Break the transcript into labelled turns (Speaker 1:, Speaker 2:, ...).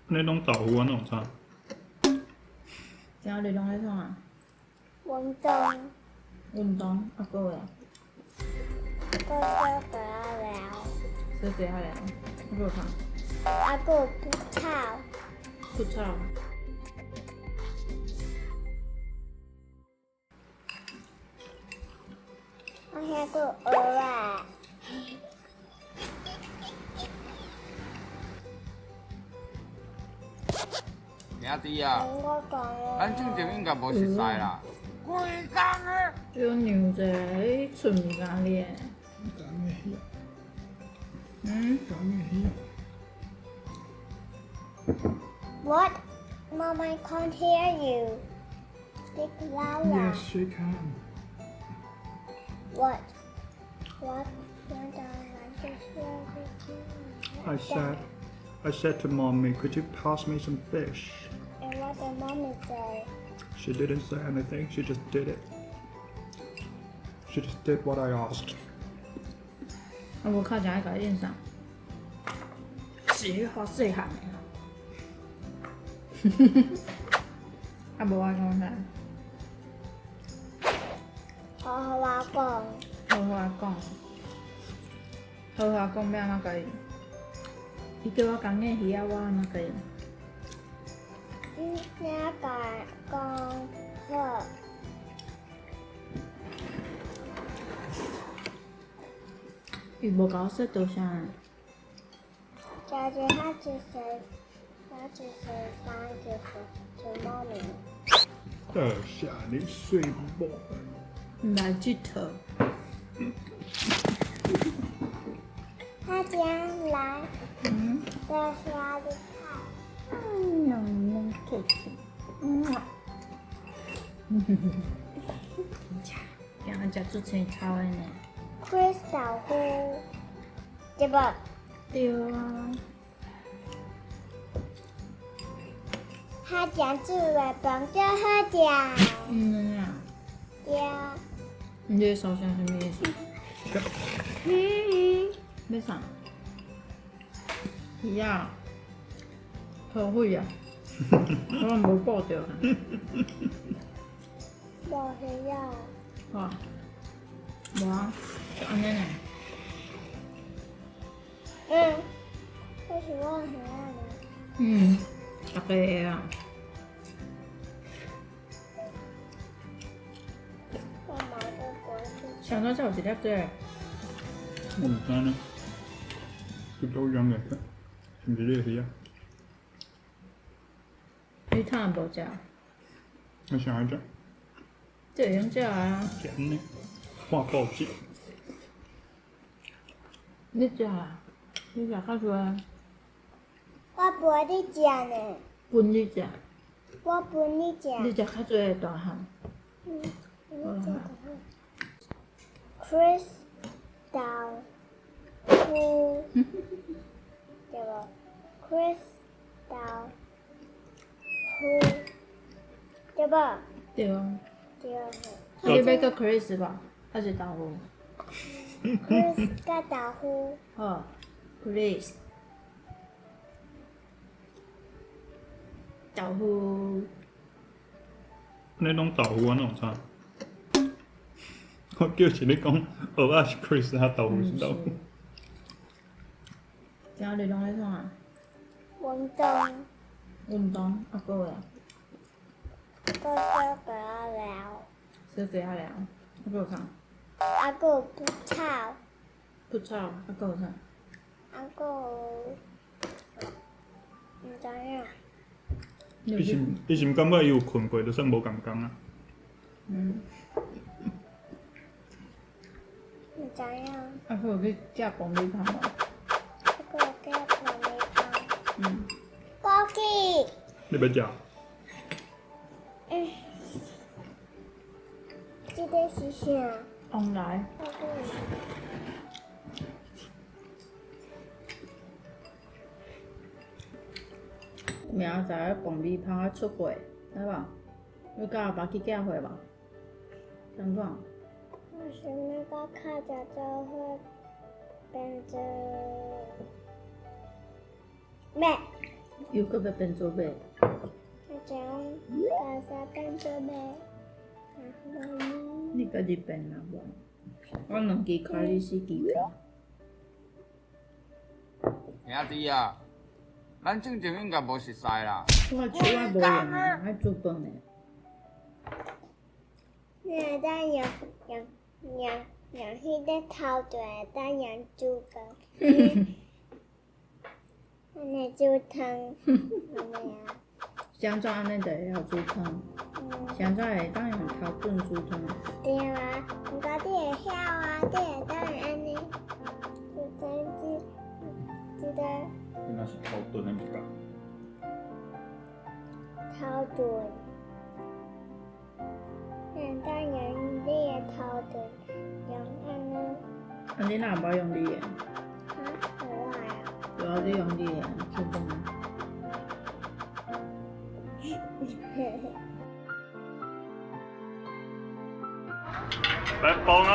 Speaker 1: 你弄豆腐啊，弄啥？
Speaker 2: 今日你拢咧创啊？
Speaker 3: 运动，
Speaker 2: 运动啊，个啊，
Speaker 3: 个小个聊，
Speaker 2: 小鸡仔了，啊个啥？
Speaker 3: 啊个不吵，
Speaker 2: 不炒。
Speaker 3: 我遐个鹅啊，
Speaker 4: 兄弟啊，
Speaker 3: 我讲
Speaker 4: 咱正经应该无熟识啦。几工啊？
Speaker 2: 有牛者，伊剩物件咧。嗯，
Speaker 3: What? Mom, I can't hear you. Speak louder.
Speaker 1: Yes, she can.
Speaker 3: What? What? You're done. I just hear everything.
Speaker 1: I said to mommy, could you pass me some fish?
Speaker 3: And what did mommy say?
Speaker 1: She didn't say anything. She just did it. She just did what I asked.
Speaker 2: 啊，无靠食甲伊印上，是好细汉的。啊，无我讲啥？
Speaker 3: 好好我讲，
Speaker 2: 好好讲，好好讲要安怎甲伊？伊叫我讲念鱼仔，我安怎甲伊？
Speaker 3: 你讲好。
Speaker 2: 伊无甲我说多啥。
Speaker 3: 姐姐她只是thank you to mommy。
Speaker 1: 等下你睡饱。
Speaker 2: 来佚佗。
Speaker 3: 她将来
Speaker 2: 嗯，
Speaker 3: 在家里看。
Speaker 2: 能客气。让人食做青草的呢。
Speaker 3: Crystal 呼，对吧？
Speaker 2: 对啊。
Speaker 3: 他讲住了房就好讲，
Speaker 2: 嗯啊，
Speaker 3: 对。
Speaker 2: 你这个烧香什么意思？要啥？鱼啊，口水啊，我无顾着啊。
Speaker 3: 我需要。
Speaker 2: 哇，无啊，就安尼呢。
Speaker 3: 我喜欢很爱的。
Speaker 2: 嗯，大家会啊。
Speaker 3: 我买个果子。
Speaker 2: 想到才有一粒这，
Speaker 1: 我唔知呢，佢都樣嘅，是唔是呢個魚啊？
Speaker 2: 你湯無食，
Speaker 1: 我想一隻，
Speaker 2: 這會用食啊？
Speaker 1: 甜呢，畫報紙。
Speaker 2: 你食啊？你食較多啊？
Speaker 3: 我陪你講呢，
Speaker 2: 分你食，
Speaker 3: 我陪你
Speaker 2: 你
Speaker 3: 講。
Speaker 2: 食較多的大漢。
Speaker 3: Crystal 呼，對吧？Crystal 呼，對吧？
Speaker 2: 對啊。
Speaker 3: 對。
Speaker 2: 你要個 Chris 吧？還是豆腐？
Speaker 3: Chris 個豆腐。
Speaker 2: 好 ，Chris。豆腐。
Speaker 1: 你弄豆腐啊，弄啥？我叫是你講蚵仔是 Chris，他豆腐是豆腐。
Speaker 2: 今日你攏咧創啊？
Speaker 3: 運動，
Speaker 2: 運動啊個啊，
Speaker 3: 個小個聊，
Speaker 2: 小雞仔了，啊個有啥？
Speaker 3: 啊個不吵，
Speaker 2: 不炒啊個有啥？
Speaker 3: 啊個唔知影。
Speaker 1: 伊是毋感覺伊有困過，就算無共工啊？
Speaker 2: 嗯，
Speaker 3: 唔知影。
Speaker 2: 啊個有去食爆米花無？
Speaker 3: 啊個叫爆米花。
Speaker 2: 嗯，
Speaker 3: 枸杞。
Speaker 1: 你要食？
Speaker 3: 這個是啥？
Speaker 2: 旺來。明仔載爆米花出貨，知無？你甲阿爸去寄貨無？怎講？
Speaker 3: 我是那個看着就會變成咩？
Speaker 2: 又个要变做咩？
Speaker 3: 他讲把它变做咩？然后呢？
Speaker 2: 你家己变啦无？我2支卡，你4支卡。
Speaker 4: 兄弟啊，咱正经应该无熟识啦。
Speaker 2: 我手我无用啊，爱煮饭的。
Speaker 3: 那当养迄个头对，当养猪饭，安尼煮汤，安尼啊，
Speaker 2: 香怎安尼就会晓煮汤？香怎会当用头炖煮汤？
Speaker 3: 对啊，毋过你会晓啊，你会当安尼，就这样子，这个
Speaker 1: 你那是头炖的物件。
Speaker 3: 头炖，那当养你的头炖，用安尼，
Speaker 2: 啊，你哪无用你的？
Speaker 3: 啊，好啊。
Speaker 2: 对啊，你用你的煮饭。
Speaker 1: 来帮啊！